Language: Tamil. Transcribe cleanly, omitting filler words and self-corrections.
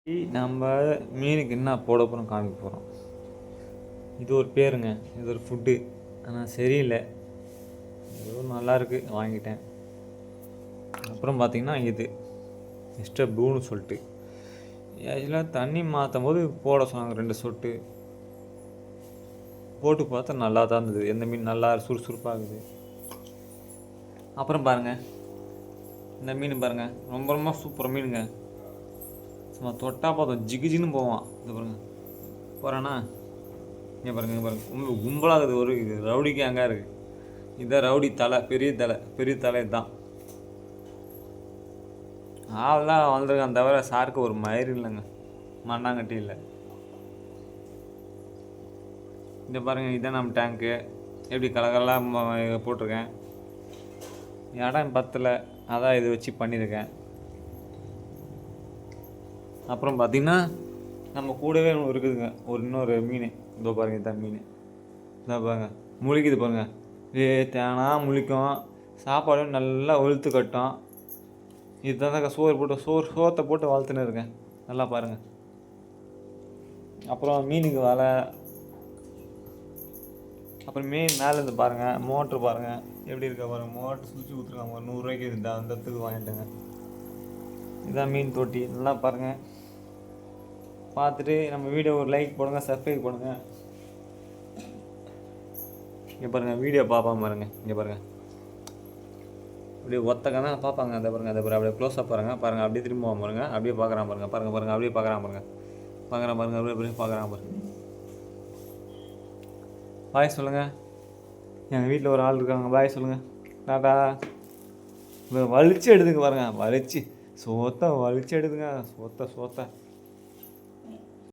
நம்ம மீனுக்கு என்ன போட போகிறோம் காமிக்க போகிறோம். இது ஒரு பேருங்க, இது ஒரு ஃபுட்டு. ஆனால் சரியில்லை, ஏதோ நல்லாயிருக்கு வாங்கிட்டேன். அப்புறம் பார்த்திங்கன்னா இது மிஸ்டர் ப்ளூன்னு சொல்லிட்டு ஆக்சுவலாக தண்ணி மாற்றும் போது போட சொன்னாங்க 2 சொட்டு. போட்டு பார்த்தா நல்லா தான் இருந்தது. எந்த மீன் நல்லா சுறுசுறுப்பாகுது. அப்புறம் பாருங்கள், இந்த மீன் பாருங்கள், ரொம்ப ரொம்ப சூப்பர் மீனுங்க. சும்மா தொட்டா பார்த்தோம் ஜிகுன்னு போவான். இது பாருங்கள் போகிறானா, இங்கே பாருங்கள், இங்கே பாருங்கள், ரொம்ப கும்பலாகுது. ஒரு ரவுடிக்கு அங்கே இருக்குது. இதுதான் ரவுடி தலை, பெரிய தலை தான். ஆள்லாம் வளர்ந்துருக்கான் தவிர சாருக்கு ஒரு மயிறு இல்லைங்க, மண்ணாங்கட்டி இல்லை. இந்த பாருங்கள், இதுதான் நம்ம டேங்க்கு. எப்படி கலகலாக போட்டிருக்கேன். இடம் பத்தலை, அதான் இது வச்சு பண்ணியிருக்கேன். அப்புறம் பார்த்திங்கன்னா நம்ம கூடவே ஒன்று இருக்குதுங்க, இன்னொரு மீன். இதோ பாருங்கள், இதான் மீன். இதோ பாருங்கள், முழிக்குது பாருங்கள். தேனா முழிக்கும், சாப்பாடும் நல்லா ஒழுத்து கட்டும். இதுதான் சோத்தை போட்டு வளர்த்துன்னு இருக்கேன். நல்லா பாருங்கள். அப்புறம் மீனுக்கு வலை. அப்புறம் மீன் மேலேருந்து பாருங்கள், மோட்ரு பாருங்கள் எப்படி இருக்க பாருங்கள். மோட்ரு சுவிட்சு கொடுத்துருக்காங்க, 100 ரூபாய்க்கு அந்த இடத்துக்கு வாங்கிட்டேங்க. இதான் மீன் தொட்டி. நல்லா பாருங்கள். பார்த்துட்டு நம்ம வீடியோ ஒரு லைக் போடுங்க, சப்ஸ்கிரைப் பண்ணுங்கள். இங்கே பாருங்கள், வீடியோ பார்ப்பாங்க பாருங்கள். இங்கே பாருங்கள், அப்படியே ஒத்தக்கன்னா பார்ப்பாங்க. அதை பாருங்கள், அதை பாருங்கள், அப்படியே க்ளோஸாக பாருங்கள். அப்படியே திரும்ப பாருங்கள், அப்படியே பார்க்குறான் பாருங்கள். அப்படியே பார்க்குறான் பாருங்கள். அப்படியே பார்க்குறான் பாருங்கள். பாய் சொல்லுங்கள். எங்கள் வீட்டில் ஒரு ஆள் இருக்காங்க, பாய் சொல்லுங்கள். டாடா. வலிச்சு எடுத்துங்க பாருங்கள், வலிச்சு சோத்தை வலிச்சு எடுத்துங்க. சோத்தை